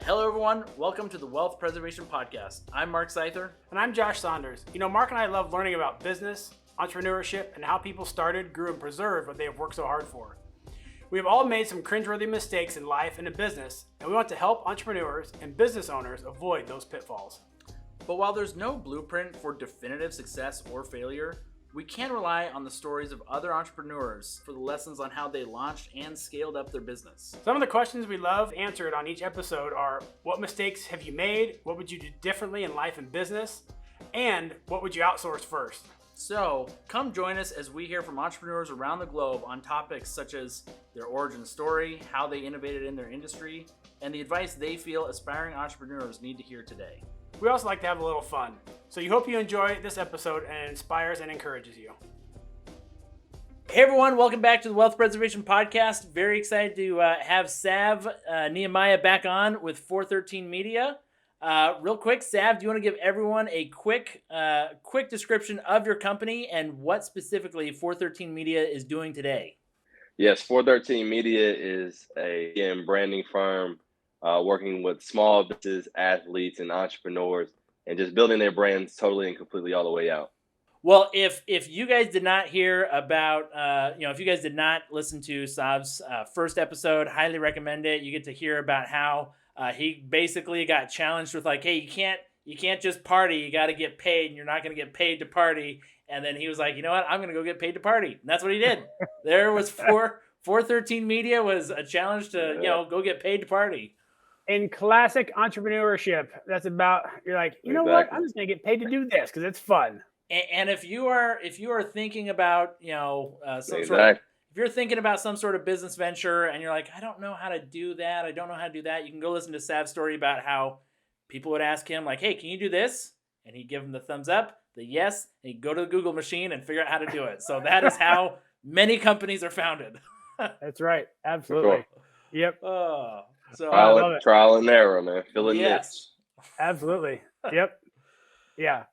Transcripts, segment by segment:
Hello, everyone. Welcome to the Wealth Preservation Podcast. I'm Mark Seither. And I'm Josh Saunders. Mark and I love learning about business, entrepreneurship, and how people started, grew, and preserved what they have worked so hard for. We have all made some cringeworthy mistakes in life and in business, and we want to help entrepreneurs and business owners avoid those pitfalls. But while there's no blueprint for definitive success or failure, we can rely on the stories of other entrepreneurs for the lessons on how they launched and scaled up their business. Some of the questions we love answered on each episode are, what mistakes have you made? What would you do differently in life and business? And what would you outsource first? So, come join us as we hear from entrepreneurs around the globe on topics such as their origin story, how they innovated in their industry, and the advice they feel aspiring entrepreneurs need to hear today. We also like to have a little fun. So you hope you enjoy this episode and it inspires and encourages you. Hey everyone, welcome back to the Wealth Preservation Podcast. Very excited to have Savion Nehemiah back on with 413 Media. Real quick, Sav, do you want to give everyone a quick description of your company and what specifically 413 Media is doing today? Yes, 413 Media is a branding firm working with small businesses, athletes, and entrepreneurs, and just building their brands totally and completely all the way out. Well, if you guys did not hear about, if you guys did not listen to Sav's first episode, highly recommend it. You get to hear about how he basically got challenged with like, hey, you can't just party. You got to get paid, and you're not going to get paid to party. And then he was like, you know what? I'm going to go get paid to party. And that's what he did. There was 413 Media was a challenge to, go get paid to party. In classic entrepreneurship, that's about, you're like, you know what? I'm just going to get paid to do this because it's fun. And if you are thinking about, if you're thinking about some sort of business venture and you're like, I don't know how to do that. You can go listen to Sav's story about how people would ask him like, hey, can you do this? And he'd give them the thumbs up, the yes, and he'd go to the Google machine and figure out how to do it. So that is how many companies are founded. That's right. Absolutely. Sure. Yep. So trial and error, man. Filling yes. niche. Absolutely. Yep. Yeah.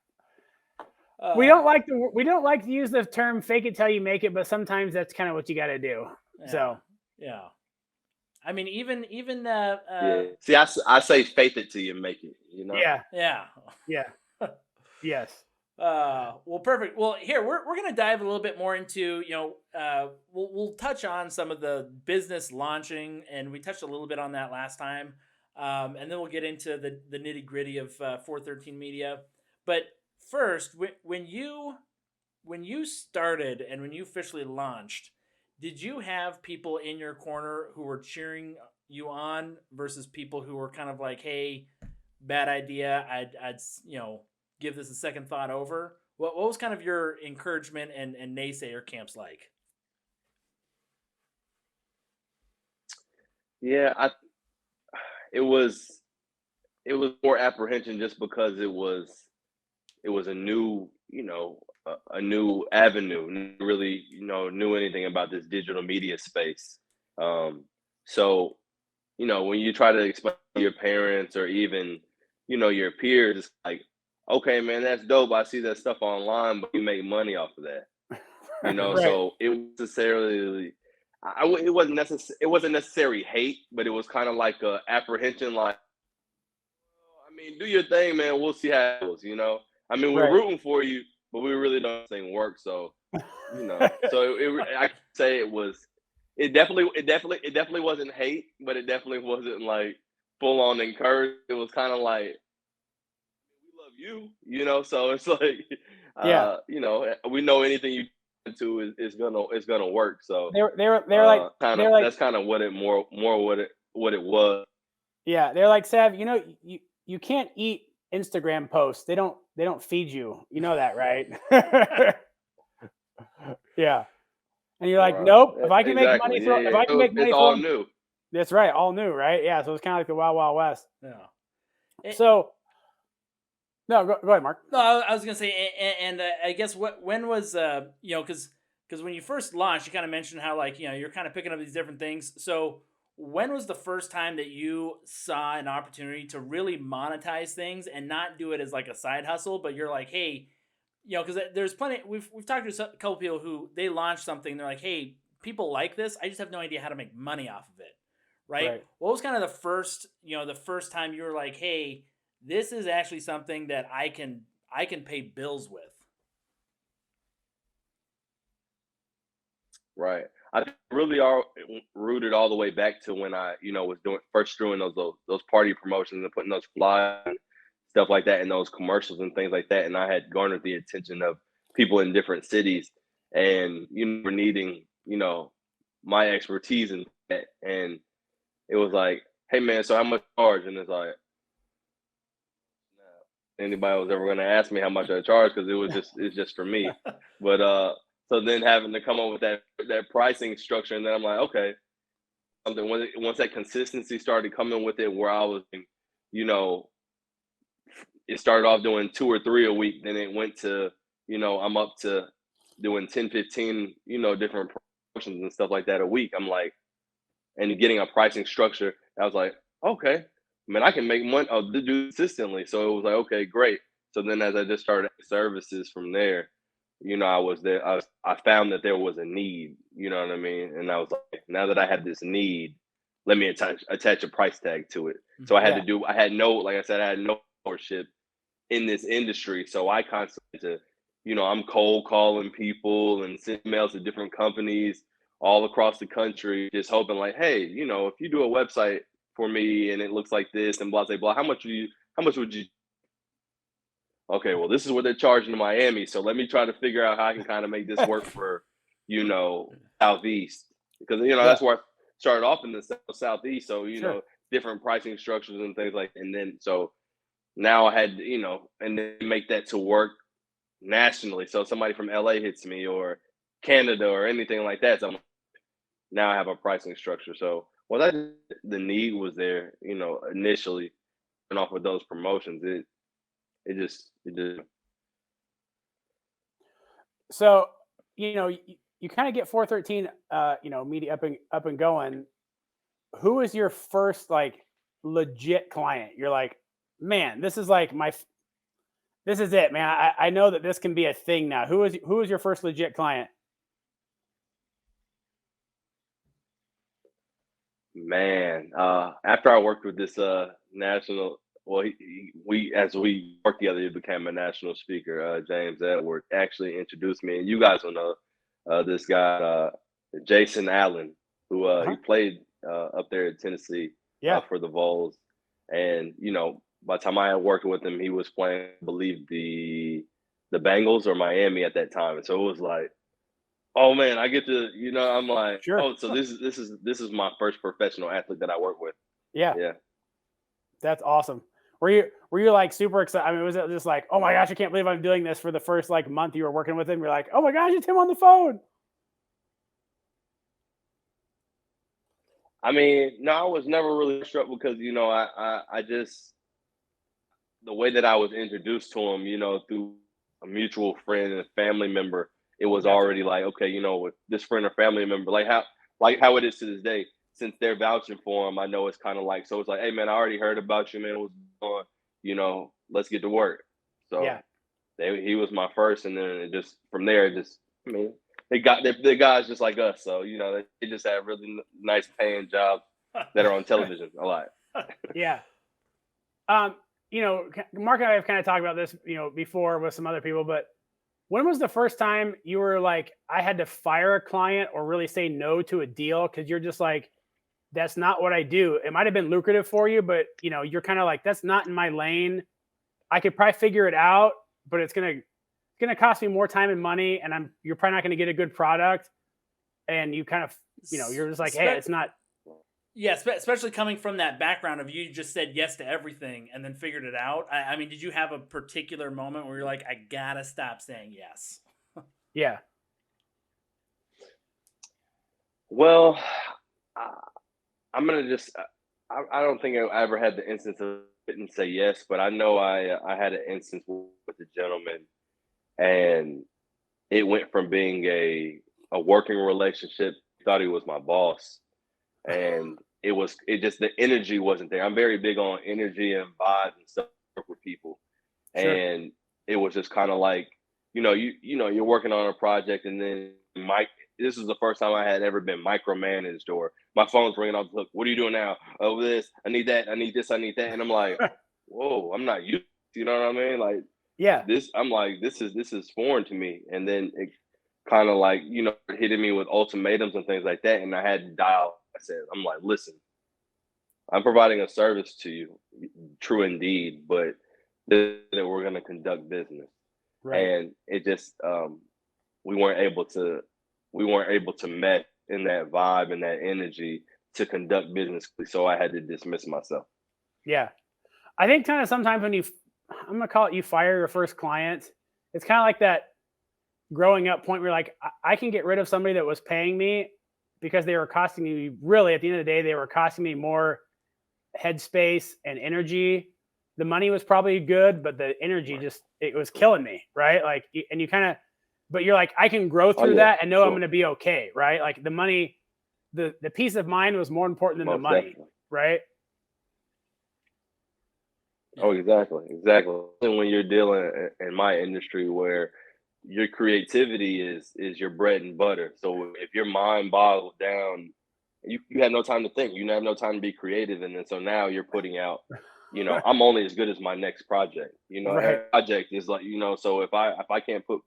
We don't like to use the term "fake it till you make it," but sometimes that's kind of what you got to do. Yeah. So yeah. I mean, even See, I say faith it till you make it. Yeah. Yes. Well, perfect. Well, here we're going to dive a little bit more into, we'll touch on some of the business launching, and we touched a little bit on that last time. And then we'll get into the nitty gritty of 413 Media. But first, when you started and when you officially launched, did you have people in your corner who were cheering you on versus people who were kind of like, hey, bad idea, I'd give this a second thought over? What was kind of your encouragement and naysayer camps like? Yeah, it was more apprehension just because it was a new, a new avenue. Never really, knew anything about this digital media space. So, when you try to explain to your parents or even, your peers, it's like, okay, man, that's dope. I see that stuff online, but you make money off of that. Right. So it wasn't necessarily hate, but it was kind of like a apprehension, like, do your thing, man. We'll see how it goes, we're rooting for you, but we really don't think work. So, so I could say it definitely wasn't hate, but it definitely wasn't like full on encouragement. It was kind of like, you, so it's like, we know anything you do is gonna work. So that's kind of what it was. Yeah, they're like, Sav, you can't eat Instagram posts. They don't feed you. You know that, right? Yeah. And you're like, nope. If I can make money, it's all new. That's right, all new, right? Yeah. So it's kind of like the Wild Wild West. Yeah. No, go ahead, Mark. No, I was gonna say, and I guess when was because when you first launched, you kind of mentioned how you're kind of picking up these different things. So when was the first time that you saw an opportunity to really monetize things and not do it as like a side hustle, but you're like, hey, because there's plenty. We've talked to a couple people who they launched something. They're like, hey, people like this. I just have no idea how to make money off of it. right? What was kind of the first time you were like, hey, this is actually something that I can pay bills with? Right. I think really are rooted all the way back to when I, was doing those party promotions and putting those flyers and stuff like that and those commercials and things like that. And I had garnered the attention of people in different cities and were needing, my expertise in that. And it was like, hey man, so how much you charge? And it's like, anybody was ever going to ask me how much I charge because it's just for me. But so then having to come up with that pricing structure, and then I'm like, okay, something once that consistency started coming with it, where I was, you know, it started off doing 2 or 3 a week, then it went to, I'm up to doing 10, 15, different promotions and stuff like that a week. I'm like, and getting a pricing structure, I was like, okay, man, I can make money. I'll do consistently. So it was like, okay, great. So then as I just started services from there, I was there. I found that there was a need. You know what I mean? And I was like, now that I have this need, let me attach a price tag to it. So I had to do. I had no, like I said, I had no ownership in this industry. So I constantly to, I'm cold calling people and sending emails to different companies all across the country, just hoping like, hey, if you do a website for me and it looks like this and blah blah blah, how much would you okay, well, this is what they're charging in Miami. So let me try to figure out how I can kind of make this work for, Southeast. Because that's where I started off in the Southeast. So, different pricing structures and things like and then so now I had, and then make that to work nationally. So somebody from LA hits me or Canada or anything like that. So now I have a pricing structure. So well that the need was there, initially and off with those promotions. It just So, you kind of get 413, media up and going. Who is your first like legit client? You're like, man, this is like this is it, man. I know that this can be a thing now. Who is your first legit client? Man, after I worked with this national, well, we as we worked together, he became a national speaker. James Edward actually introduced me, and you guys will know this guy, Jason Allen, who he played up there in Tennessee Yeah. for the Vols, and by the time I had worked with him, he was playing, I believe the Bengals or Miami at that time, and so it was like. Oh man, I get to, I'm like, Sure. oh, so this is my first professional athlete that I work with. Yeah. Yeah. That's awesome. Were you like super excited? I mean, was it just like, oh my gosh, I can't believe I'm doing this for the first like month you were working with him? You're like, oh my gosh, it's him on the phone. I mean, no, I was never really struck because, I just the way that I was introduced to him, through a mutual friend and a family member, it was Gotcha. already like, okay, with this friend or family member, like how it is to this day, since they're vouching for him, I know it's kind of like, so it's like, hey man, I already heard about you, man. What's going on? Let's get to work. So Yeah. he was my first, and then it just from there, I mean, the guys just like us, so they just have really nice paying jobs that are on television a lot. Yeah. Um, Mark and I have kind of talked about this, before with some other people, but when was the first time you were like, I had to fire a client or really say no to a deal? Cause you're just like, that's not what I do. It might've been lucrative for you, but you're kind of like, that's not in my lane. I could probably figure it out, but it's going to cost me more time and money. And you're probably not going to get a good product. And you kind of, you're just like, hey, it's not. Yeah, especially coming from that background of you just said yes to everything and then figured it out. I mean, did you have a particular moment where you're like, I gotta stop saying yes? Yeah. Well, I'm gonna just. I don't think I ever had the instance of didn't say yes, but I know I had an instance with a gentleman, and it went from being a working relationship. He thought he was my boss, and it just the energy wasn't there. I'm very big on energy and vibes and stuff with people, Sure. and it was just kind of like you're working on a project, and then Mike. This is the first time I had ever been micromanaged, or my phone's ringing off the hook. What are you doing now? Oh, this. I need that. I need this. I need that. And I'm like, whoa, I'm not used. You know what I mean? Like Yeah. this. I'm like, this is foreign to me. And then it kind of like hitting me with ultimatums and things like that. And I had to dial. I'm like, listen, I'm providing a service to you, true indeed, but that we're going to conduct business. Right. And it just we weren't able to mesh in that vibe and that energy to conduct business, so I had to dismiss myself. Yeah. I think kind of sometimes when I'm going to call it, you fire your first client, it's kind of like that growing up point where like, I can get rid of somebody that was paying me because they were costing me, really at the end of the day, they were costing me more headspace and energy. The money was probably good, but the energy it was killing me. Right. Like, and you kind of, but you're like, I can grow through that and know I'm going to be okay. Right. Like the money, the peace of mind was more important than the money. Definitely. Right. Oh, exactly. And when you're dealing in my industry where your creativity is your bread and butter. So if your mind boggles down, you have no time to think. You have no time to be creative. And then so now you're putting out, I'm only as good as my next project. Right. Every project is like, so if I can't put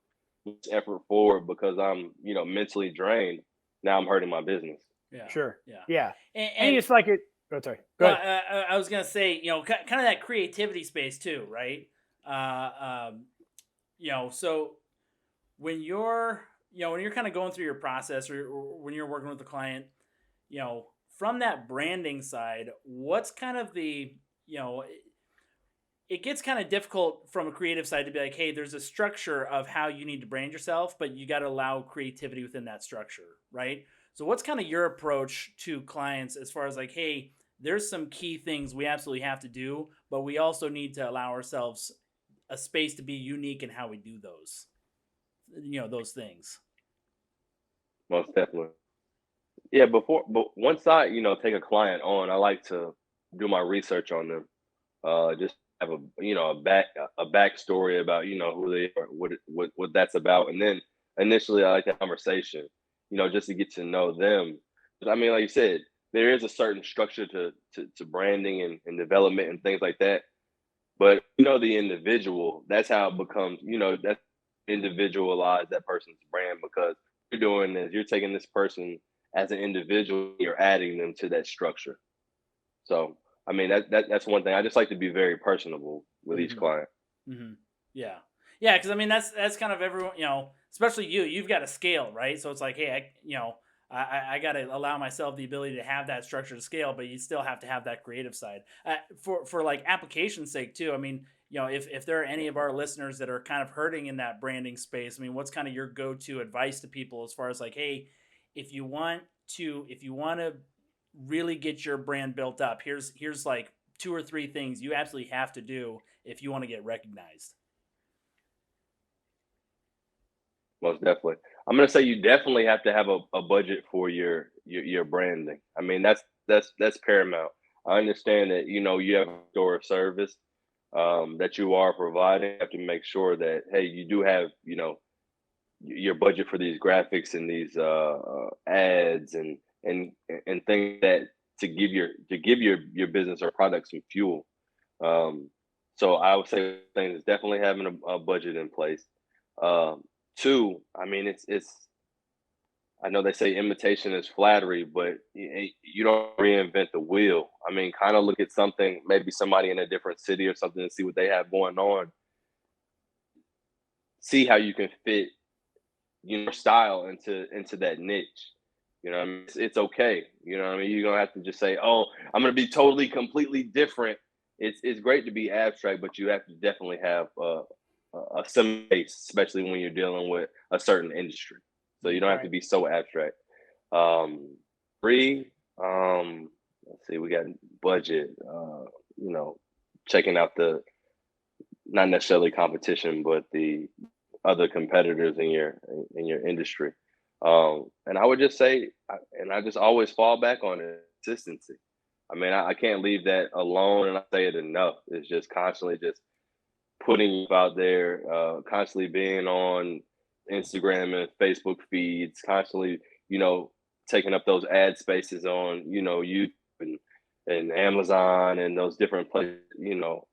effort forward because I'm, mentally drained, now I'm hurting my business. Yeah. Sure. Yeah. Yeah. And it's like it. Oh, sorry. Go ahead. I was gonna say, kind of that creativity space too, right? So when you're, when you're kind of going through your process, or when you're working with the client, from that branding side, what's kind of the, it gets kind of difficult from a creative side to be like, hey, there's a structure of how you need to brand yourself, but you got to allow creativity within that structure, right? So what's kind of your approach to clients as far as like, hey, there's some key things we absolutely have to do, but we also need to allow ourselves a space to be unique in how we do those, those things. Most definitely. Yeah, but once I, take a client on, I like to do my research on them. Just have a backstory about, who they are, what that's about. And then initially I like a conversation, just to get to know them. But I mean, like you said, there is a certain structure to branding and development and things like that. But the individual, that's how it becomes, that's individualize that person's brand, because you're doing is you're taking this person as an individual, you're adding them to that structure. So I mean that's one thing. I just like to be very personable with each client. Mm-hmm. Yeah. Yeah, because I mean that's kind of everyone, especially you've got a scale, right? So it's like, hey, I got to allow myself the ability to have that structured scale, but you still have to have that creative side. For like application's sake too. I mean, if there are any of our listeners that are kind of hurting in that branding space, I mean, what's kind of your go-to advice to people as far as like, hey, if you want to really get your brand built up, here's like 2 or 3 things you absolutely have to do if you want to get recognized. Most definitely. I'm gonna say you definitely have to have a budget for your branding. I mean, that's paramount. I understand that you have a store of service that you are providing. You have to make sure that, hey, you do have your budget for these graphics and these ads and things that to give your business or product some fuel. So I would say things is definitely having a budget in place. Um, Two, I mean, it's I know they say imitation is flattery, but you don't reinvent the wheel. I mean, kind of look at something, maybe somebody in a different city or something, and see what they have going on. See how you can fit your style into that niche. What I mean? It's okay. What I mean? You don't have to just say, "Oh, I'm going to be totally, completely different." It's great to be abstract, but you have to definitely have some base, especially when you're dealing with a certain industry. So you don't have to be so abstract. Three, let's see, we got budget. Checking out the not necessarily competition, but the other competitors in your industry. And I would just say, and I just always fall back on it, consistency. I mean, I can't leave that alone, and I say it enough. It's just constantly just putting out there, constantly being on Instagram and Facebook feeds, constantly, you know, taking up those ad spaces on, you know, YouTube and Amazon and those different places, you know,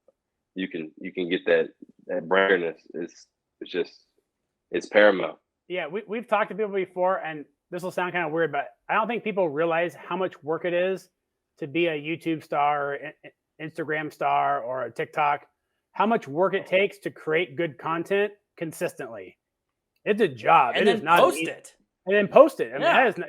you can get that brandness. It's just it's paramount. Yeah, we've talked to people before, and this will sound kind of weird, but I don't think people realize how much work it is to be a YouTube star, or Instagram star, or a TikTok. How much work it takes to create good content consistently. It's a job. And It is then not an post it. and then post it. I mean, that Yeah. is not,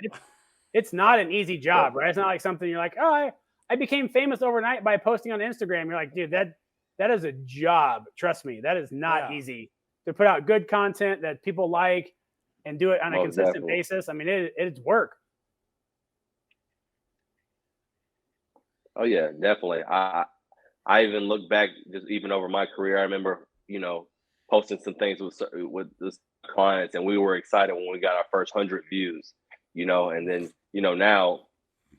it's not an easy job, right? It's not like something you're like, oh, I became famous overnight by posting on Instagram. You're like, dude, that is a job. Trust me, that is not Yeah. easy to put out good content that people like and do it on a Most consistent definitely. basis. I mean, it's work. Oh yeah, definitely. I even look back just even over my career. I remember, you know, posting some things with this clients, and we were excited when we got our first 100 views. You know, and then you know now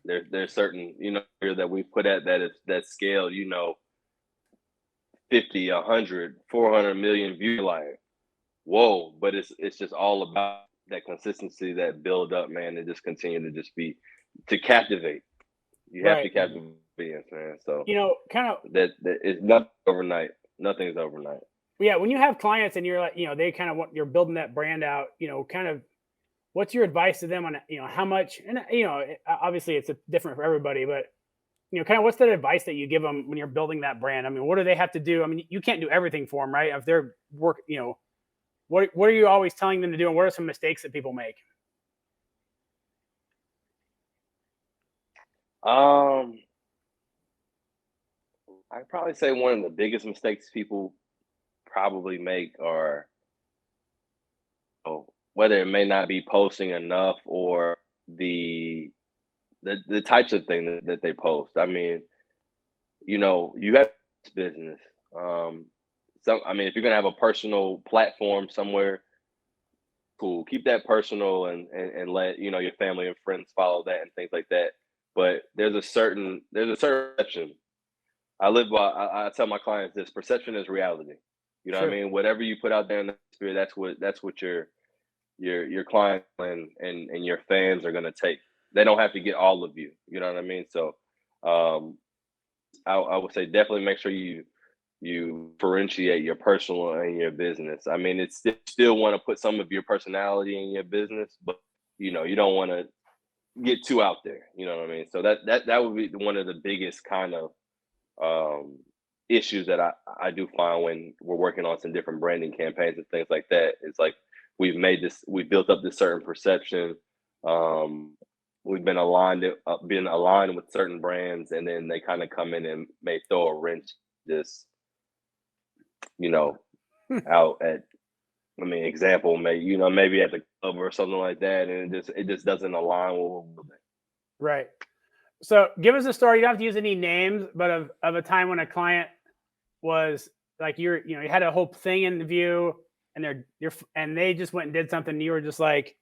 there's certain you know that we put at that scale. You know, 50, 100, 400 million view. Like whoa, but it's just all about that consistency, that build up, man, and just continue to just be to captivate. You have to Right. captivate us, man. So You know, kind of, that is nothing overnight. Nothing's overnight. yeah, when you have clients and you're like, they kind of want, you're building that brand out, kind of, what's your advice to them on, how much, and, obviously it's different for everybody, but, kind of what's that advice that you give them when you're building that brand? I mean, what do they have to do? I mean, you can't do everything for them, right? If they're what are you always telling them to do? And what are some mistakes that people make? Um, I'd probably say one of the biggest mistakes people probably make are whether it may not be posting enough or the the types of things that they post. I mean, you know, you have this business. Um, I mean, if you're gonna have a personal platform somewhere, cool. Keep that personal and let you know your family and friends follow that and things like that. But there's a certain perception. I tell my clients this: perception is reality. You know what I Sure. mean? Whatever you put out there in the spirit, that's what your client and your fans are gonna take. They don't have to get all of you. You know what I mean? So um, I would say definitely make sure you differentiate your personal and your business. I mean, it's still want to put some of your personality in your business, but you know, you don't want to get too out there. You know what I mean? So that would be one of the biggest kind of um, issues that I do find when we're working on some different branding campaigns and things like that. It's like we built up this certain perception. Um, we've been aligned with certain brands, and then they kind of come in and may throw a wrench this you know out at I mean, example, maybe at the club or something like that, and it just doesn't align with what we're doing. Right. So give us a story. You don't have to use any names, but of a time when a client was like, you had a whole thing in view, and and they just went and did something. And you were just like,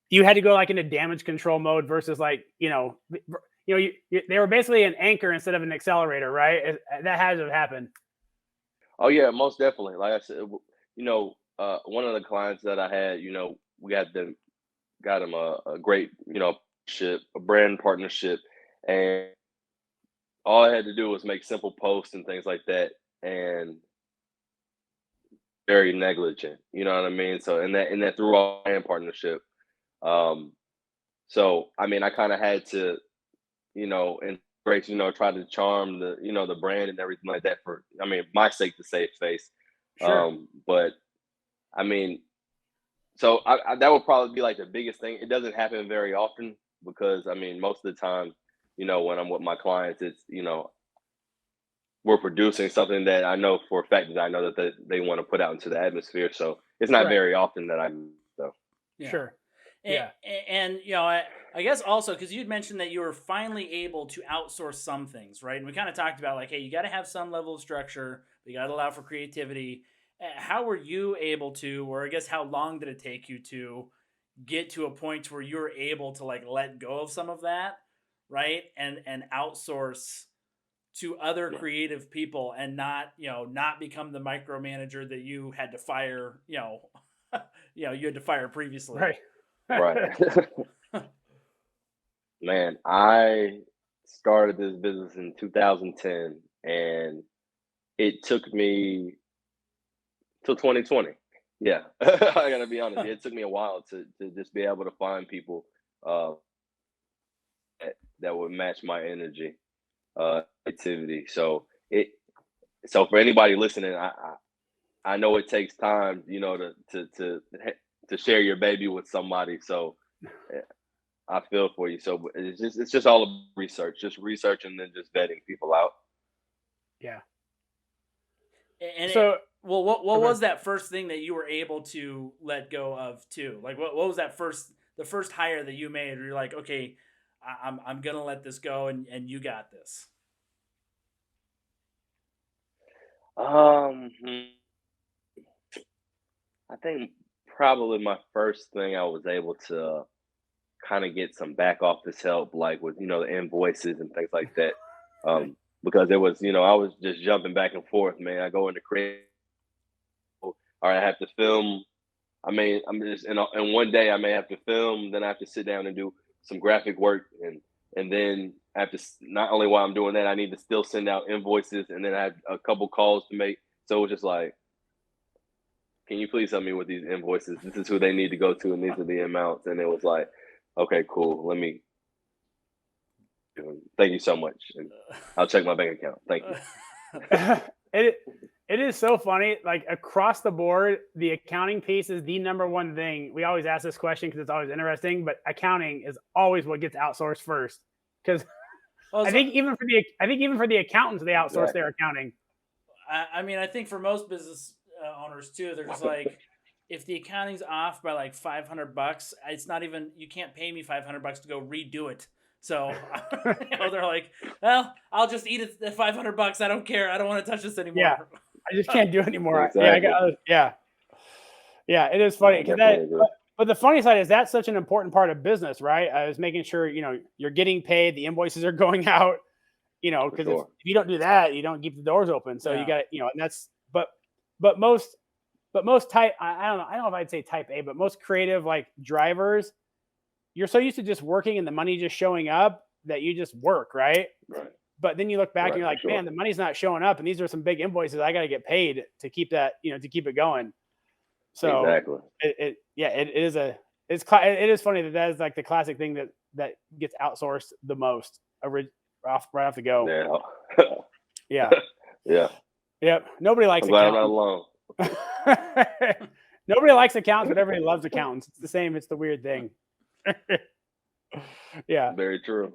you had to go like into damage control mode versus like, they were basically an anchor instead of an accelerator, right? That has to happen. Oh yeah, most definitely. Like I said, one of the clients that I had, we got him a great, a brand partnership, and all I had to do was make simple posts and things like that, and very negligent. You know what I mean? So in that through all brand partnership, um, so I mean, I kind of had to, and great, try to charm the brand and everything like that for, I mean, my sake to save face. Sure. But I mean, so that would probably be like the biggest thing. It doesn't happen very often because I mean, most of the time, when I'm with my clients, it's we're producing something that I know for a fact that I know that they want to put out into the atmosphere. So it's not Right. very often that I so. Yeah. Sure. And, Yeah. and I guess also because you'd mentioned that you were finally able to outsource some things, right? And we kind of talked about like, hey, you got to have some level of structure, but you got to allow for creativity. How were you able to, or I guess how long did it take you to get to a point where you were able to like let go of some of that, right? And outsource to other creative people and not, not become the micromanager that you had to fire, you had to fire previously. Right. Right. Man, I started this business in 2010, and it took me till 2020. Yeah, I gotta be honest. It took me a while to just be able to find people uh, that would match my energy, activity. So for anybody listening, I know it takes time, to share your baby with somebody. So eh, I feel for you. So it's just all about research, just research and then just vetting people out. Yeah. And So, well, what okay. was that first thing that you were able to let go of too? Like what was the first hire that you made where you're like, okay, I'm gonna let this go and you got this. Hmm, I think probably my first thing I was able to kind of get some back office help, like with the invoices and things like that. Because it was, I was just jumping back and forth, man. I go into creative, all right, I have to film. I'm just in one day I may have to film, then I have to sit down and do some graphic work, and then I have to not only while I'm doing that, I need to still send out invoices, and then I have a couple calls to make. So it was just like, can you please help me with these invoices? This is who they need to go to, and these are the amounts. And it was like, okay, cool. Let me. Thank you so much, and I'll check my bank account. Thank you. it it is so funny. Like across the board, the accounting piece is the number one thing. We always ask this question because it's always interesting, but accounting is always what gets outsourced first. Because I think even for the accountants, they outsource Exactly. their accounting. I mean, I think for most business owners too, they're just like, if the accounting's off by like $500, it's not even, you can't pay me $500 to go redo it. So they're like, well, I'll just eat it at $500. I don't care. I don't want to touch this anymore. Yeah, I just can't do it anymore. Exactly. Yeah. It is funny I because definitely agree. but the funny side is that's such an important part of business, right? I was making sure you're getting paid, the invoices are going out, For because sure. if you don't do that, you don't keep the doors open. So you Yeah. got and that's but most type I don't know if I'd say type A, but most creative like drivers, you're so used to just working and the money just showing up that you just work, right? Right. But then you look back and Right. you're For like, sure. man, the money's not showing up, and these are some big invoices. I got to get paid to keep that, to keep it going. So Exactly. it is funny that is like the classic thing that gets outsourced the most right off the go. Yeah. Yeah. Yeah. Yep. Nobody likes I'm glad I'm not accountants. alone. Nobody likes accountants, but everybody loves accountants. It's the same. It's the weird thing. Yeah. Very true.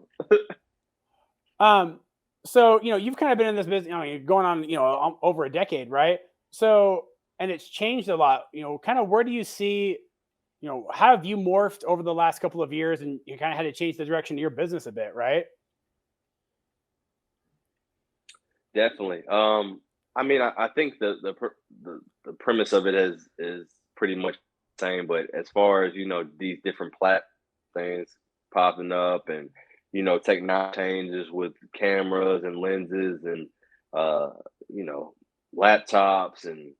So you've kind of been in this business, you're going on, over a decade, right? So, and it's changed a lot. Kind of where do you see, how have you morphed over the last couple of years, and you kind of had to change the direction of your business a bit, right? Definitely. I think the premise of it is pretty much the same, but as far as these different things popping up, and technology changes with cameras and lenses and uh you know laptops, and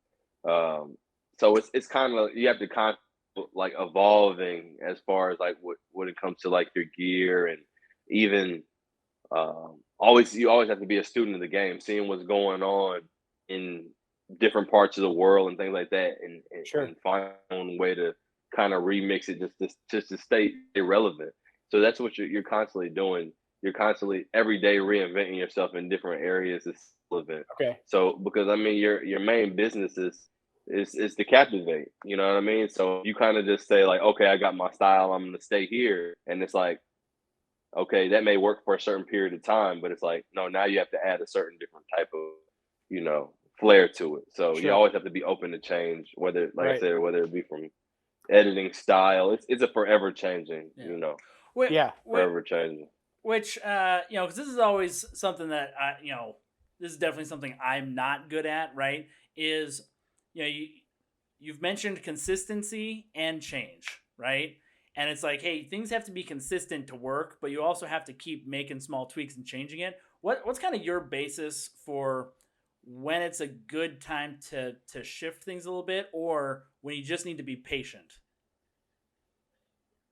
so it's kind of, you have to kind of like evolving as far as like when it comes to like your gear, and even always you always have to be a student of the game, seeing what's going on in different parts of the world and things like that, Sure. and find a way to kind of remix it just to stay irrelevant. So that's what you're constantly doing. You're constantly every day reinventing yourself in different areas that's relevant. Okay. So because your main business is to captivate. You know what I mean? So you kind of just say like, okay, I got my style. I'm gonna stay here, and it's like, okay, that may work for a certain period of time, but it's like, no, now you have to add a certain different type of, flair to it. So you Sure. always have to be open to change, whether, like I Right. said, whether it be from editing style. It's a forever changing, Yeah. Which, Yeah. forever changing. because this is always something that this is definitely something I'm not good at. Right? Is you've mentioned consistency and change, right? And it's like, hey, things have to be consistent to work, but you also have to keep making small tweaks and changing it. what's kind of your basis for when it's a good time to shift things a little bit, or when you just need to be patient,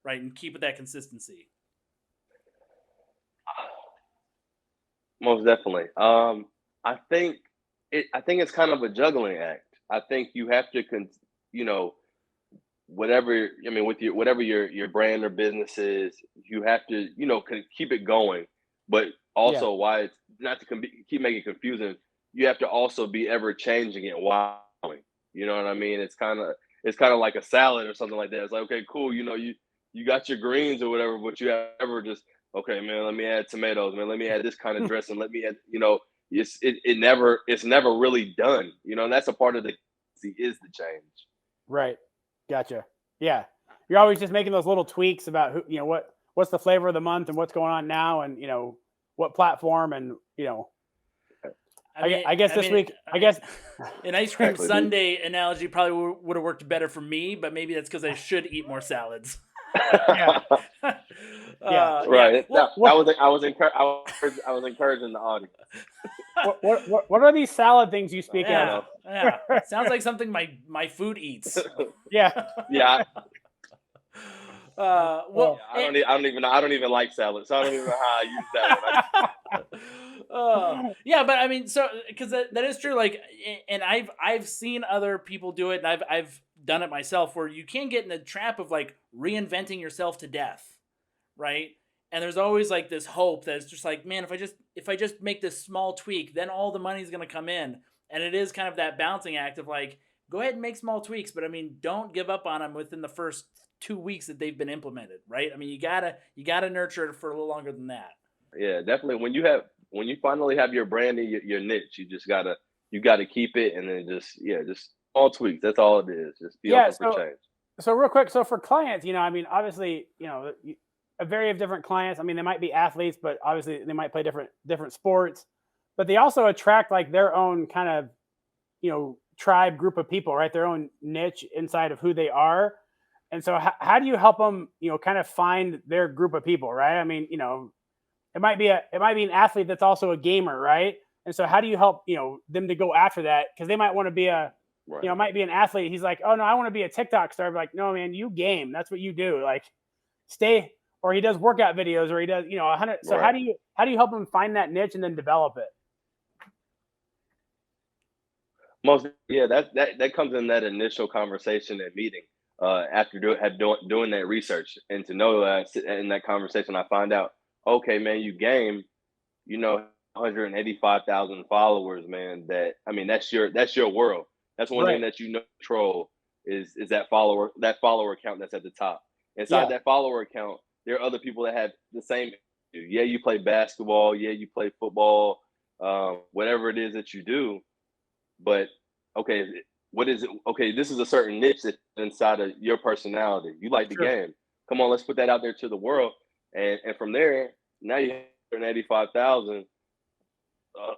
right, and keep with that consistency? Most definitely. I think it's kind of a juggling act. I think you have to, you know, whatever, I mean, with whatever your brand or business is, you have to, keep it going. But Yeah. also, why it's not to keep making it confusing, you have to also be ever changing it while going. You know what I mean? It's kind of like a salad or something like that. It's like, okay, cool. You got your greens or whatever, but you have ever just, okay, man, let me add tomatoes, man. Let me add this kind of dressing. Let me add, it's never really done. And that's a part of the is the change. Right. Gotcha. Yeah. You're always just making those little tweaks about what's the flavor of the month and what's going on now, and what platform, and I guess this week, I guess an ice cream Exactly. sundae analogy probably would have worked better for me, but maybe that's because I should eat more salads. Yeah. Yeah. Right. Well, I was encouraging the audience. what are these salad things you speak yeah, of? yeah. Sounds like something my food eats. Yeah. Yeah. Well, I don't even like salad, so I don't even know how I use that one. yeah, but I mean, so because that is true. Like, and I've seen other people do it, and I've done it myself, where you can get in the trap of like reinventing yourself to death, right? And there's always like this hope that it's just like, man, if I just make this small tweak, then all the money's gonna come in, and it is kind of that balancing act of like, go ahead and make small tweaks, but I mean, don't give up on them within the first 2 weeks that they've been implemented, right? I mean, you gotta nurture it for a little longer than that. Yeah, definitely. When you finally have your brand and your niche, you gotta keep it, and then just small tweaks. That's all it is. Just be open for change. So real quick, so for clients, I mean, obviously, a variety of different clients. I mean, they might be athletes, but obviously they might play different sports, but they also attract like their own kind of, tribe group of people, right? Their own niche inside of who they are. And so how do you help them, kind of find their group of people, right? I mean, it might be an athlete that's also a gamer, right? And so how do you help, them to go after that? Because they might want to be Right. might be an athlete. He's like, oh no, I want to be a TikTok star. I'm like, no, man, you game. That's what you do. Like, stay. Or he does workout videos, or he does, 100. So Right. how do you help him find that niche and then develop it? That comes in that initial conversation and meeting. After doing that research, and to know in that conversation, I find out, okay, man, you game, 185,000 followers, man. That's your world. That's one thing that control is that follower account that's at the top. Inside that follower account, there are other people that have the same. Yeah, you play basketball. Yeah, you play football. Whatever it is that you do, but okay, what is it? Okay, this is a certain niche that's inside of your personality. You like the game. Come on, let's put that out there to the world, and from there, now you have 185,000.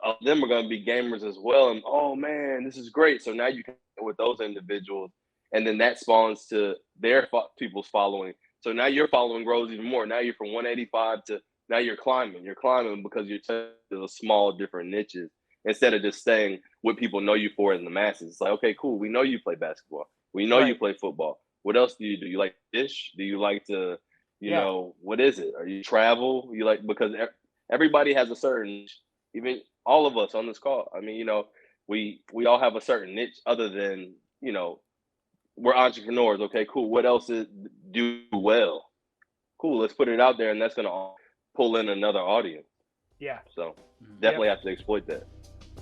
Of them are going to be gamers as well. And oh man, this is great. So now you can with those individuals, and then that spawns to their people's following. So now your following grows even more. Now you're from 185 to now you're climbing. You're climbing because you're touching those small different niches instead of just staying what people know you for in the masses. It's like, okay, cool. We know you play basketball. We know you play football. What else do? You like fish? Do you like to, what is it? Are you travel? You like, because everybody has a certain, even all of us on this call. I mean, we all have a certain niche other than, we're entrepreneurs. Okay, cool. What else do well? Cool. Let's put it out there, and that's going to pull in another audience. Yeah. So definitely have to exploit that.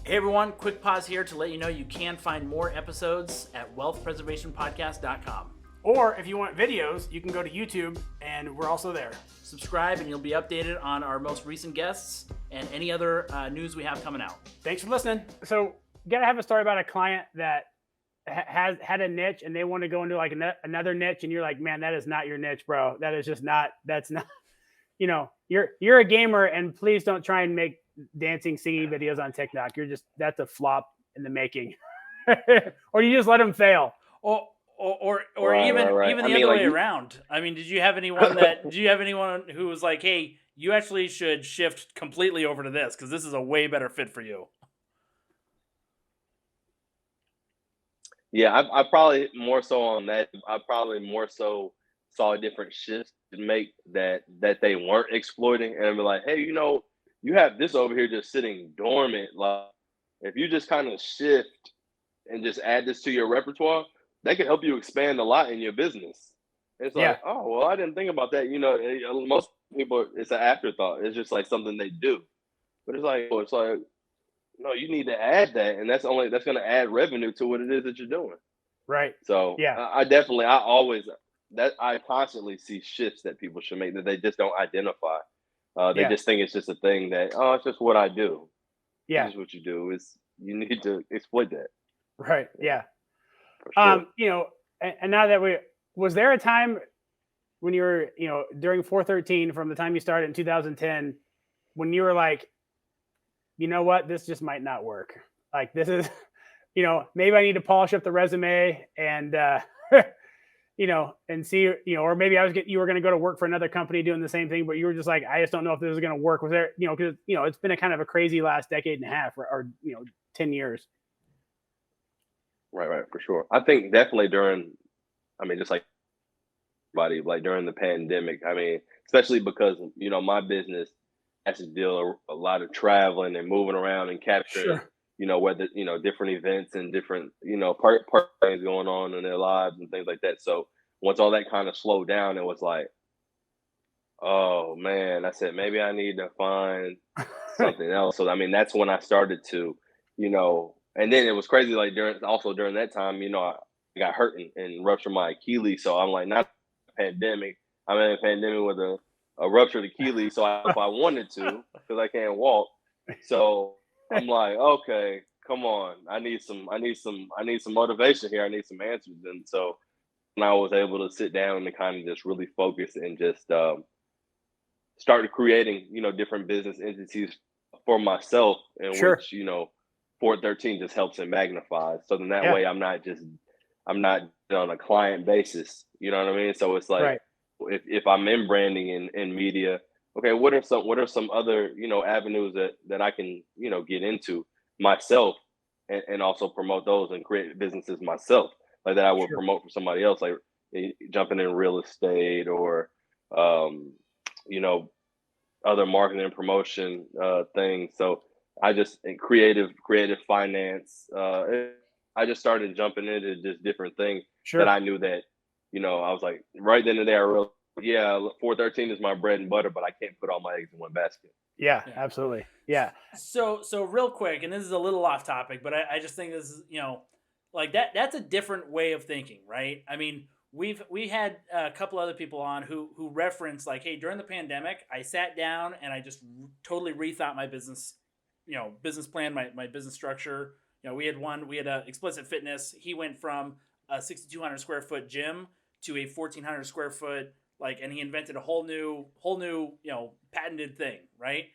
Hey everyone, quick pause here to let you know you can find more episodes at wealthpreservationpodcast.com. Or if you want videos, you can go to YouTube, and we're also there. Subscribe and you'll be updated on our most recent guests and any other news we have coming out. Thanks for listening. So, you gotta have a story about a client that has had a niche and they want to go into like another niche, and you're like, man, that is not your niche, bro. That is just not. That's not. You're a gamer, and please don't try and make dancing, singing videos on TikTok. That's a flop in the making. Or you just let them fail. or Right, even right, right. even I the mean, other like way you, around. I mean, did you have anyone who was like, "Hey, you actually should shift completely over to this because this is a way better fit for you"? yeah, I probably more so on that. I probably more so saw different shifts to make that they weren't exploiting, and be like, hey, you have this over here just sitting dormant. Like, if you just kind of shift and just add this to your repertoire, that can help you expand a lot in your business. It's Yeah. like, oh well, I didn't think about that. Most people, it's an afterthought. It's just like something they do. But it's like, no, you need to add that, and that's going to add revenue to what it is that you're doing. Right. So Yeah. I always that I constantly see shifts that people should make that they just don't identify. They Yeah. just think it's just a thing that, oh, it's just what I do. It's Yeah. just what you do. It's You need to exploit that. Right. Yeah, Yeah. for sure. And now that was there a time when you were, during 413 from the time you started in 2010 when you were like, you know what, this just might not work. Like this is, maybe I need to polish up the resume and, and see, or maybe you were going to go to work for another company doing the same thing, but you were just like, I just don't know if this is going to work. Was there, because, it's been a kind of a crazy last decade and a half or 10 years. Right, right, for sure. I think definitely during, I mean, just like everybody, like during the pandemic. I mean, especially because my business has to deal a lot of traveling and moving around and capturing, Sure. whether different events and different part things going on in their lives and things like that. So once all that kind of slowed down, it was like, oh man, I said maybe I need to find something else. So I mean, that's when I started to, and then it was crazy. Like during that time, I got hurt and ruptured my Achilles. So I'm like, not a pandemic. I'm in a pandemic with a ruptured Achilles. So if I wanted to, because I can't walk, so I'm like, okay, come on. I need some motivation here. I need some answers. And so when I was able to sit down and kind of just really focus and just started creating, different business entities for myself, in Sure. which 413 just helps and magnifies. So then that Yeah. way I'm not on a client basis. You know what I mean? So it's like, Right. if I'm in branding and media, okay, what are some other avenues that I can get into myself, and also promote those and create businesses myself, like that I would Sure. promote for somebody else, like jumping in real estate or um, you know other marketing and promotion things. So I just in creative finance. I just started jumping into just different things that Sure. I knew that I was like right then and there. I realized, yeah, 413 is my bread and butter, but I can't put all my eggs in one basket. Yeah, Yeah. absolutely. Yeah. So real quick, and this is a little off topic, but I just think this is like that's a different way of thinking, right? I mean, we had a couple other people on who reference like, hey, during the pandemic, I sat down and I just totally rethought my business, business plan, my business structure. We had a explicit fitness. He went from a 6,200 square foot gym to a 1,400 square foot, like, and he invented a whole new patented thing, right?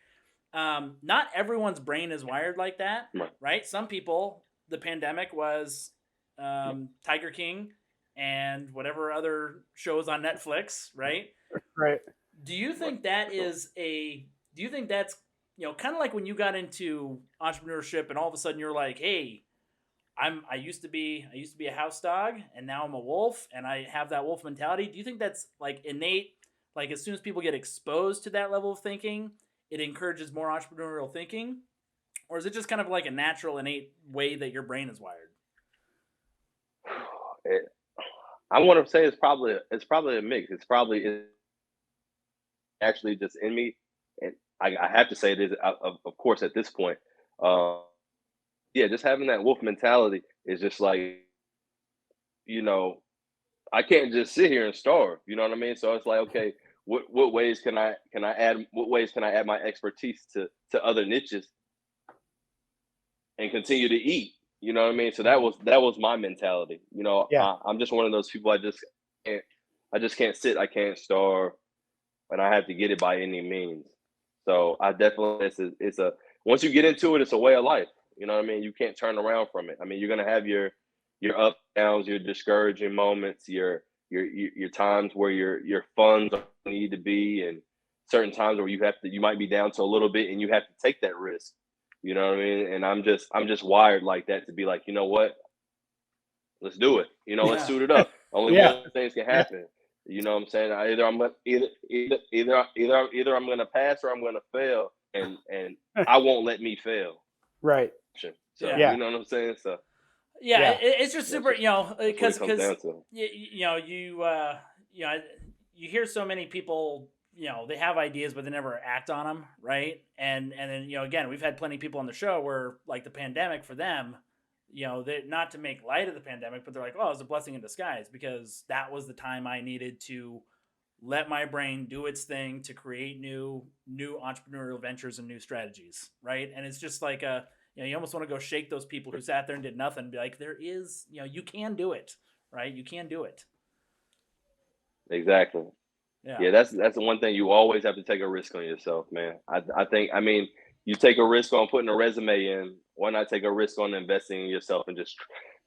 Not everyone's brain is wired like that, Right. right? Some people, the pandemic was Tiger King and whatever other shows on Netflix, right? Right. Do you Right. think that For sure. is a? Do you think that's kind of like when you got into entrepreneurship and all of a sudden you're like, hey, I used to be a house dog and now I'm a wolf and I have that wolf mentality. Do you think that's like innate? Like as soon as people get exposed to that level of thinking, it encourages more entrepreneurial thinking, or is it just kind of like a natural innate way that your brain is wired? It- I want to say it's probably a mix. It's actually just in me, and I have to say it is, of course, at this point. Uh, yeah, just having that wolf mentality is just like, you know, I can't just sit here and starve. You know what I mean? So it's like, okay, what ways can I add my expertise to other niches and continue to eat? You know what I mean? So that was my mentality. Yeah. I'm just one of those people. Can't I just can't sit. I can't starve, and I have to get it by any means. So I definitely it's a once you get into it, it's a way of life. You know what I mean? You can't turn around from it. I mean, you're gonna have your up downs, your discouraging moments, your times where your funds need to be, and certain times where you might be down to a little bit and you have to take that risk. You know what I mean? And I'm just wired like that to be like, you know what? Let's do it. You know, let's Yeah. suit it up. Only Yeah. one thing can happen. You know what I'm saying? Either I'm gonna pass or I'm gonna fail, and I won't let me fail. Right. So Yeah. you know what I'm saying? So Yeah, Yeah. it's just super, that's what it because comes down to. you know, you hear so many people, they have ideas but they never act on them, right? And then again, we've had plenty of people on the show where like the pandemic for them, they not to make light of the pandemic, but they're like, oh, it was a blessing in disguise because that was the time I needed to let my brain do its thing to create new entrepreneurial ventures and new strategies, right? And it's just like you almost want to go shake those people who sat there and did nothing and be like, there is, you can do it, right? You can do it. Exactly. Yeah. Yeah, that's the one thing. You always have to take a risk on yourself, man. I think, I mean, you take a risk on putting a resume in. Why not take a risk on investing in yourself and just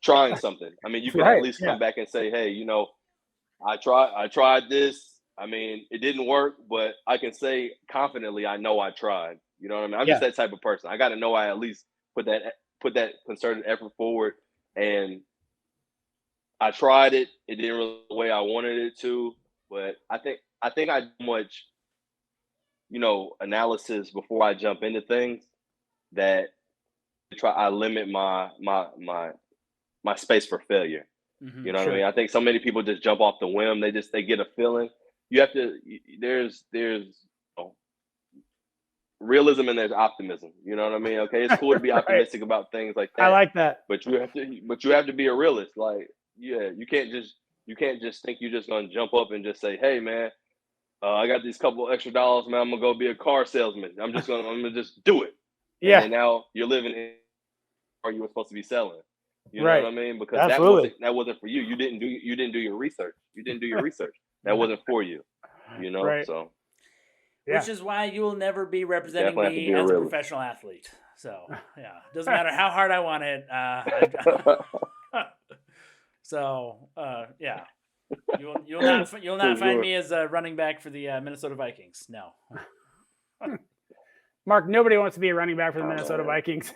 trying something? I mean, you can at Right. least Yeah. come back and say, hey, I tried this. I mean, it didn't work, but I can say confidently, I know I tried. You know what I mean? I'm just Yeah. that type of person. I got to know I at least put that concerted effort forward, and I tried it. It didn't really the way I wanted it to, but I think I do much, analysis before I jump into things that I limit my space for failure. Mm-hmm. You know what I Sure. mean? I think so many people just jump off the whim. They get a feeling. You have to. There's realism and there's optimism. You know what I mean? Okay, it's cool to be Right. optimistic about things like I that, like that. but you have to be a realist. Like, yeah, you can't just think you're just gonna jump up and just say, hey, man, I got these couple extra dollars, man. I'm gonna go be a car salesman. I'm gonna just do it, and Yeah. then now you're living in or you were supposed to be selling. You know what Right. I mean? Because Absolutely. that wasn't for you. You didn't do your research. You didn't do your research. That wasn't for you. Right. So Yeah. Which is why you will never be representing definitely have to me be a as a realist. professional athlete. So yeah, doesn't matter how hard I want it. So yeah, you'll not For find sure. me as a running back for the Minnesota Vikings. No, Mark, nobody wants to be a running back for the Oh, Minnesota man. Vikings.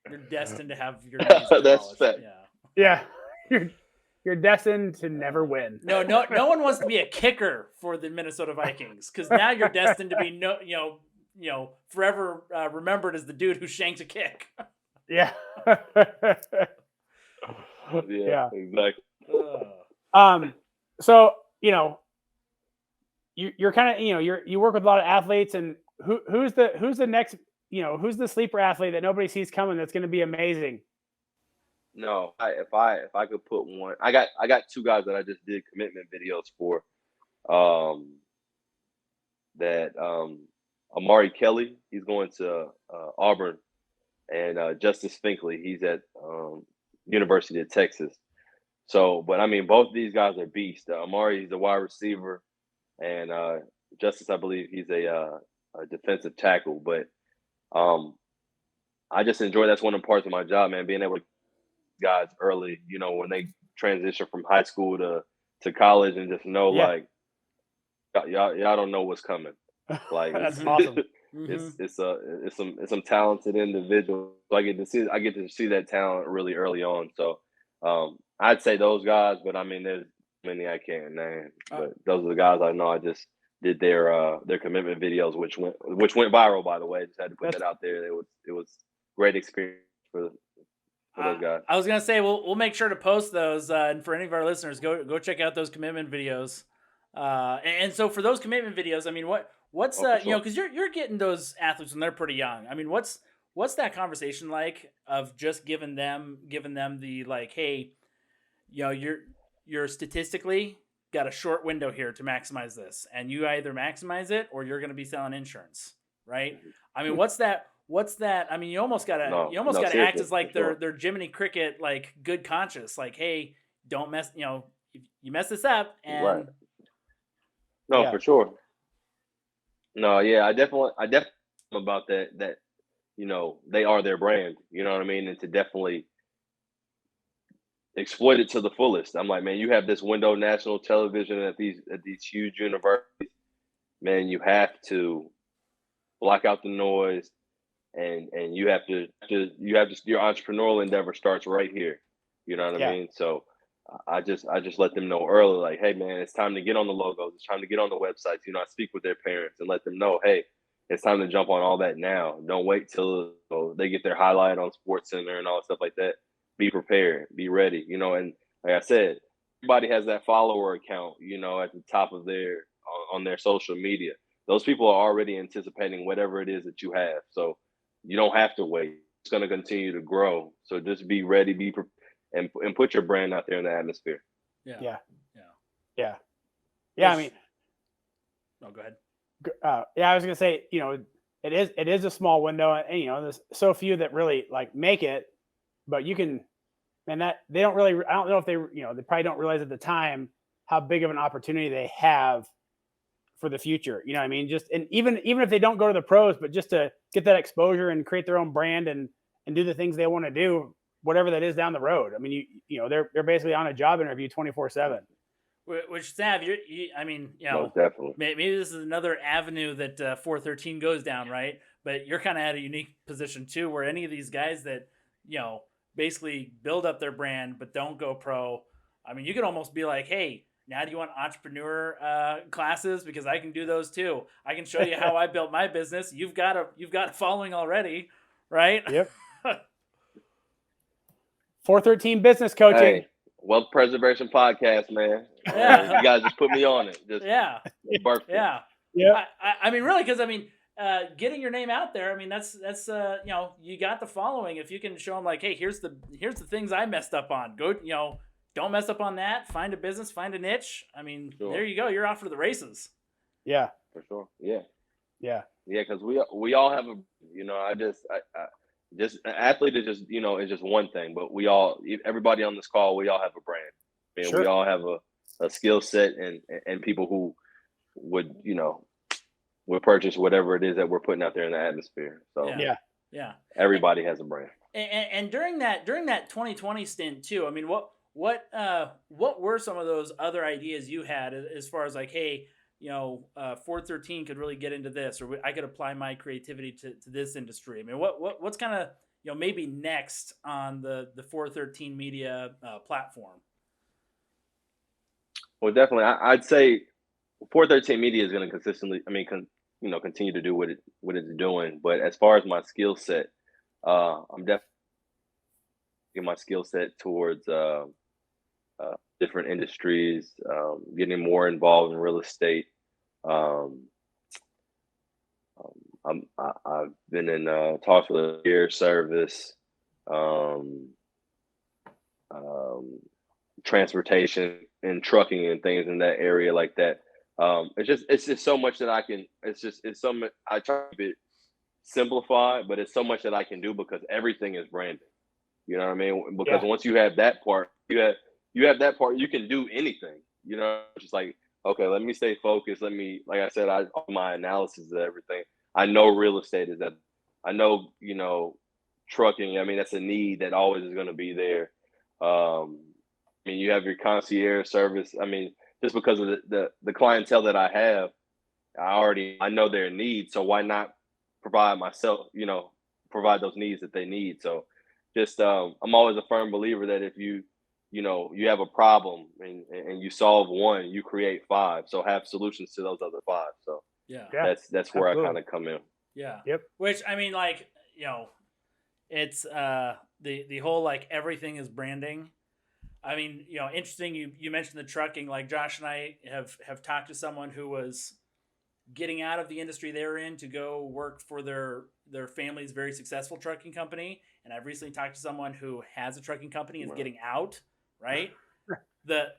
you're destined to have your knees That's demolished. fact. Yeah. Yeah. You're destined to never win. No one wants to be a kicker for the Minnesota Vikings because now you're destined to be forever remembered as the dude who shanked a kick. Yeah. Yeah, exactly. So, you're kind of, you work with a lot of athletes, and who's the next, who's the sleeper athlete that nobody sees coming that's going to be amazing? No, if I could put one, I got two guys that I just did commitment videos for. That Amari Kelly, he's going to Auburn, and Justice Finkley, he's at University of Texas. So, but I mean, both of these guys are beasts. Amari, he's a wide receiver, and Justice, I believe, he's a defensive tackle. But I just enjoy that's one of the parts of my job, man, being able to guys early, when they transition from high school to college, and just know Yeah. like y'all don't know what's coming. Like That's awesome. it's some talented individuals. So I get to see that talent really early on. So I'd say those guys, but I mean there's many I can't name. But those are the guys I know. I just did their commitment videos, which went viral, by the way. Just had to put that out there. It was great experience for those guys. I was gonna say we'll make sure to post those, and for any of our listeners, go check out those commitment videos. And so for those commitment videos, I mean, what's sure. because you're getting those athletes when they're pretty young. I mean, what's that conversation like of just giving them the like, hey, you're statistically got a short window here to maximize this, and you either maximize it or you're going to be selling insurance, right? I mean, what's that? I mean, you almost gotta act as like their Jiminy Cricket, like good conscience, like, hey, don't mess, if you mess this up, and right. No, Yeah. for sure. No, yeah, I definitely about that they are their brand. You know what I mean? And to definitely exploit it to the fullest. I'm like, man, you have this window national television at these huge universities. Man, you have to block out the noise, and you have to your entrepreneurial endeavor starts right here. You know what I mean? So I just let them know early, like, hey man, it's time to get on the logos, it's time to get on the websites. I speak with their parents and let them know, hey, it's time to jump on all that now. Don't wait till they get their highlight on Sports Center and all stuff like that. Be prepared, be ready. And like I said, everybody has that follower account, at the top of their on their social media. Those people are already anticipating whatever it is that you have. So you don't have to wait. It's going to continue to grow. So just be ready, and put your brand out there in the atmosphere. Yeah. I mean, no, go ahead. I was gonna say, it is a small window, and there's so few that really like make it, but you can, and that they don't really. I don't know if they probably don't realize at the time how big of an opportunity they have for the future. You know what I mean? Just, and even if they don't go to the pros, but just to get that exposure and create their own brand and do the things they want to do, whatever that is down the road. I mean, they're basically on a job interview 24/7. Which, Sav, I mean, Most definitely. maybe this is another avenue that 413 goes down, right? But you're kind of at a unique position too, where any of these guys that basically build up their brand but don't go pro. I mean, you could almost be like, hey, now do you want entrepreneur classes? Because I can do those too. I can show you how I built my business. You've got a following already, right? Yep. 413 business coaching. Hey, Wealth Preservation Podcast, man. Yeah. You guys just put me on it. Just birthed it. Yeah. I mean, really, because I mean, getting your name out there. I mean, that's you got the following. If you can show them like, hey, here's the things I messed up on. Go, don't mess up on that. Find a business, find a niche. I mean, There you go. You're off for the races. Yeah, for sure. Yeah. Because we all have just an athlete is just is just one thing, but everybody on this call, we all have a brand. We all have a skill set and people who would purchase whatever it is that we're putting out there in the atmosphere. So everybody has a brand. And during that 2020 stint too, I mean, what were some of those other ideas you had as far as like, hey, 413 could really get into this, or I could apply my creativity to this industry. I mean, what's kind of, maybe next on the 413 media platform? Well, definitely. I'd say 413 media is going to consistently, continue to do what it's doing. But as far as my skill set, I'm definitely getting my skill set towards different industries, getting more involved in real estate. I've been in talks with a air service, transportation and trucking and things in that area like that. It's just so much that I can. It's so much. I try to keep it simplified, but it's so much that I can do because everything is branding. You know what I mean? Because once you have that part, you have that part, you can do anything. Just like, okay, let me stay focused. Like I said, all my analysis of everything. I know real estate is that. I know, trucking. I mean, that's a need that always is going to be there. I mean, you have your concierge service. I mean, just because of the clientele that I have, I know their needs. So why not provide those needs that they need? So just, I'm always a firm believer that if you have a problem and you solve one, you create five. So have solutions to those other five. So that's where I kind of come in. Yeah. Yep. Which, I mean, like, it's the whole like everything is branding. I mean, interesting. You mentioned the trucking. Like Josh and I have talked to someone who was getting out of the industry they're in to go work for their family's very successful trucking company. And I've recently talked to someone who has a trucking company and is getting out. Right. The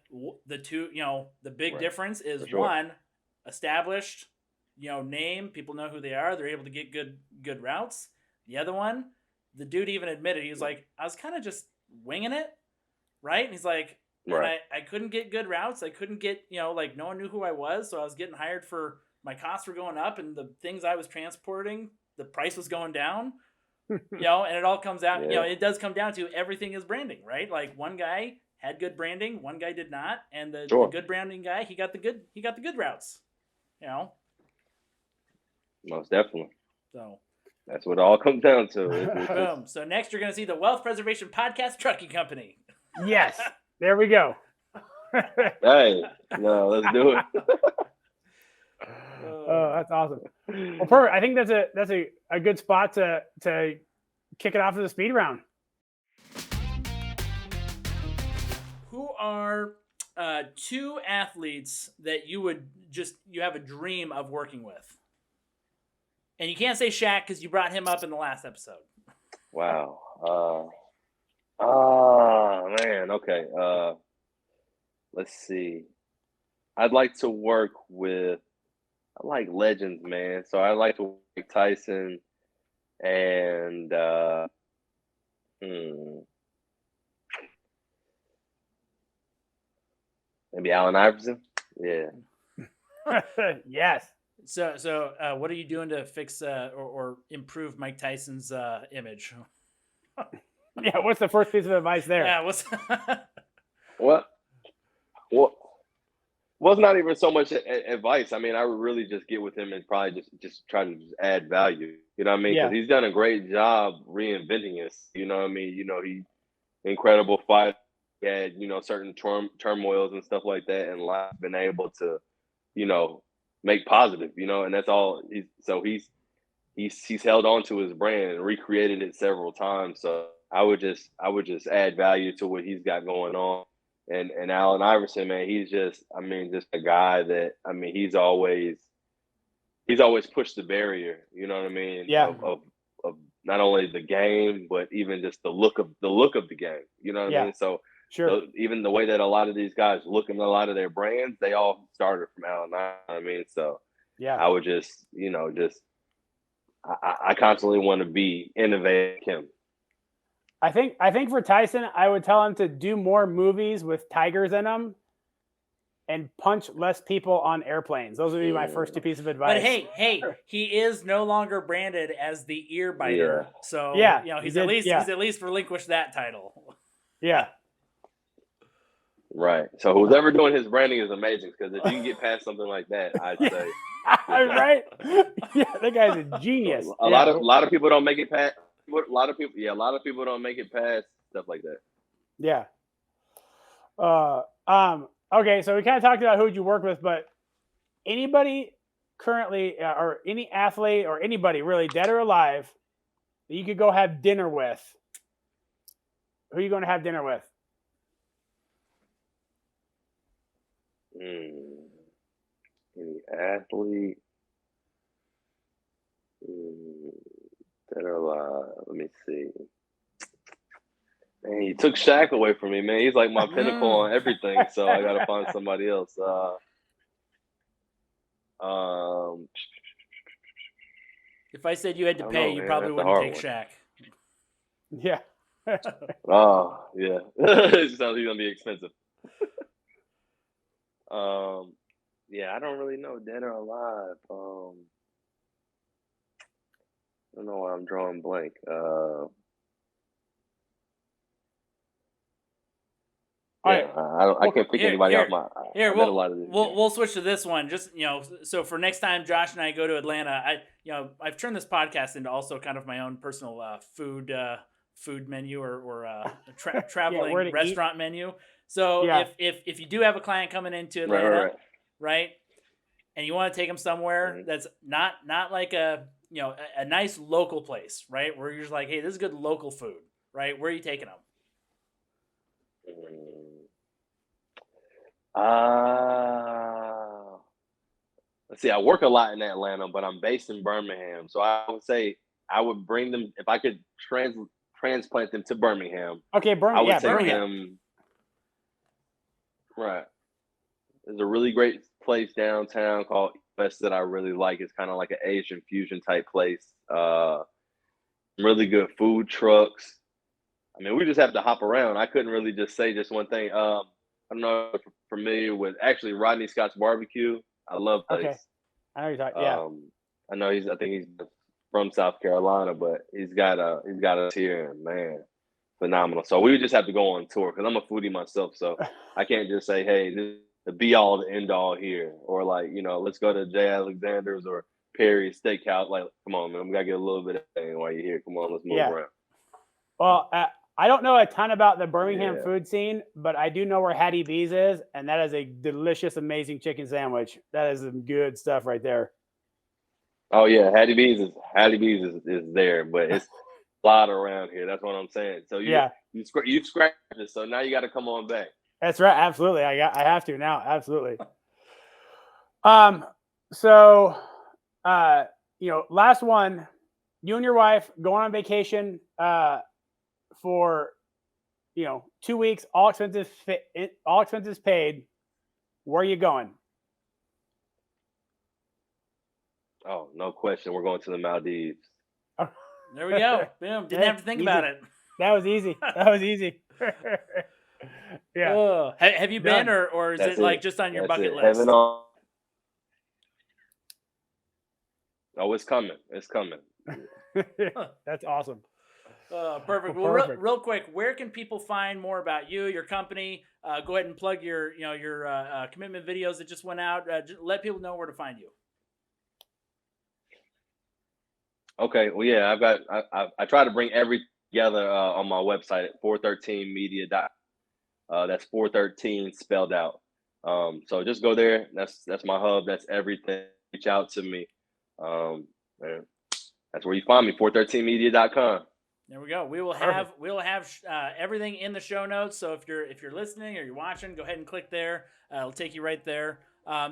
two, the big difference is one, established, name, people know who they are. They're able to get good routes. The other one, the dude even admitted, he was like, I was kind of just winging it. Right. And he's like, I couldn't get good routes. I couldn't get, like no one knew who I was. So I was getting hired for, my costs were going up and the things I was transporting, the price was going down. And it all comes out, Yeah. it does come down to everything is branding, right? Like one guy had good branding, one guy did not, and the Sure. good branding guy, he got the good routes, Most definitely. So That's what it all comes down to. boom. So next you're going to see the Wealth Preservation Podcast Trucking Company. Yes. There we go. Hey, no, let's do it. Oh, that's awesome. Well, perfect. I think that's a good spot to kick it off to the speed round. Who are two athletes that you have a dream of working with? And you can't say Shaq because you brought him up in the last episode. Wow. Oh man. Okay. Let's see. I'd like to work with. I like legends, man. So I like to work with Tyson and maybe Allen Iverson. Yeah. Yes. So what are you doing to fix or improve Mike Tyson's image? Yeah. What's the first piece of advice there? Yeah. What's What? Well, it's not even so much advice. I mean, I would really just get with him and probably just try to just add value. You know what I mean? Because he's done a great job reinventing us. You know what I mean? He incredible fight. He had certain turmoils and stuff like that, and life been able to make positive. And that's all. He's held on to his brand and recreated it several times. So I would just add value to what he's got going on. And Allen Iverson, man, he's just a guy that, he's always pushed the barrier, you know what I mean? Yeah. Of not only the game, but even just the look of the game, you know what I mean? So sure. Even the way that a lot of these guys look in a lot of their brands, they all started from Allen Iverson. So yeah, I would just I constantly want to be innovative him. I think for Tyson, I would tell him to do more movies with tigers in them and punch less people on airplanes. Those would be my first two pieces of advice. But hey, he is no longer branded as the ear biter. Yeah. So he's at least relinquished that title. Yeah. Right. So who's ever doing his branding is amazing, because if you can get past something like that, I'd say. Right? Yeah, that guy's a genius. A lot of people don't make it past. A lot of people don't make it past stuff like that. Yeah. Okay, so we kind of talked about who you work with, but anybody currently, or any athlete or anybody really, dead or alive, that you could go have dinner with, who are you going to have dinner with? Any athlete dead or alive? Let me see. Man, he took Shaq away from me, man. He's like my pinnacle on everything, so I got to find somebody else. If I said you had to pay, you probably wouldn't take Shaq. Yeah. Oh, yeah. It sounds like he's going to be expensive. Yeah, I don't really know, dead or alive. I don't know why I'm drawing blank. I can't pick anybody off my. We'll switch to this one. Just so for next time Josh and I go to Atlanta, I've turned this podcast into also kind of my own personal food menu or traveling restaurant menu. So if you do have a client coming into Atlanta, right, and you want to take them somewhere that's not like a nice local place, right, where you're just like, hey, this is good local food, right? Where are you taking them? Let's see. I work a lot in Atlanta, but I'm based in Birmingham, so I would say I would bring them if I could transplant them to Birmingham. Okay, I would take Birmingham. them. Right. There's a really great place downtown called West that I really like. It's kind of like an Asian fusion type place. Really good food trucks. I mean, we just have to hop around. I couldn't really just say just one thing. I don't know if you're familiar with actually Rodney Scott's Barbecue. I love that. Okay. I know you're talking. Yeah. I know I think he's from South Carolina, but he's got us here, and man, phenomenal. So we would just have to go on tour because I'm a foodie myself, so I can't just say, hey, this is the be all the end all here, or like, let's go to J. Alexander's or Perry's Steakhouse. Like, come on, man, we gotta get a little bit of thing while you're here. Come on, let's move around. Well, I don't know a ton about the Birmingham food scene, but I do know where Hattie B's is, and that is a delicious, amazing chicken sandwich. That is some good stuff right there. Oh yeah, Hattie B's is there, but it's a lot around here. That's what I'm saying. So you've scratched it, so now you got to come on back. That's right. Absolutely, I have to now. Absolutely. So, last one. You and your wife going on vacation for 2 weeks, all expenses paid. Where are you going? Oh, no question. We're going to the Maldives. There we go. Boom. Didn't have to think about it. That was easy. Yeah. Have you been, or is it like just on your bucket list? Oh, it's coming. It's coming. That's awesome. Perfect. Well, real quick, where can people find more about you, your company? Go ahead and plug your commitment videos that just went out. Just let people know where to find you. Okay. Well, yeah, I try to bring everything together on my website at 413media. That's 413 spelled out. So just go there. That's my hub. That's everything. Reach out to me. And that's where you find me. 413media.com. There we go. We will have everything in the show notes. So if you're listening or you're watching, go ahead and click there. It'll take you right there.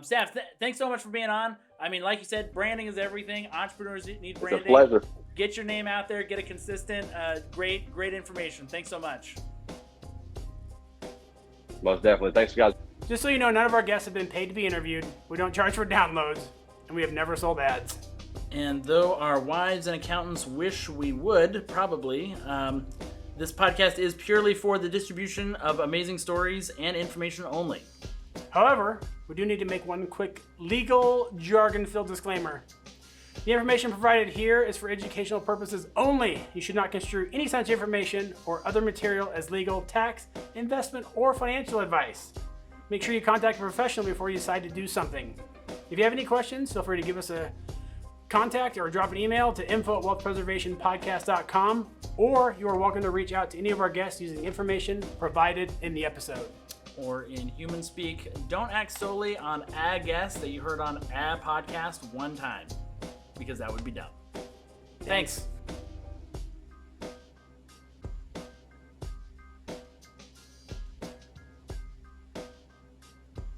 Steph, thanks so much for being on. I mean, like you said, branding is everything. Entrepreneurs need branding. It's a pleasure. Get your name out there. Get a consistent, great information. Thanks so much. Most definitely. Thanks, guys. Just so you know, none of our guests have been paid to be interviewed. We don't charge for downloads, and we have never sold ads. And though our wives and accountants wish we would, probably, this podcast is purely for the distribution of amazing stories and information only. However, we do need to make one quick legal jargon-filled disclaimer. The information provided here is for educational purposes only. You should not construe any such information or other material as legal, tax, investment, or financial advice. Make sure you contact a professional before you decide to do something. If you have any questions, feel free to give us a contact or drop an email to info@wealthpreservationpodcast.com, or you are welcome to reach out to any of our guests using information provided in the episode. Or in human speak, don't act solely on a guest that you heard on a podcast one time, because that would be dumb. Thanks.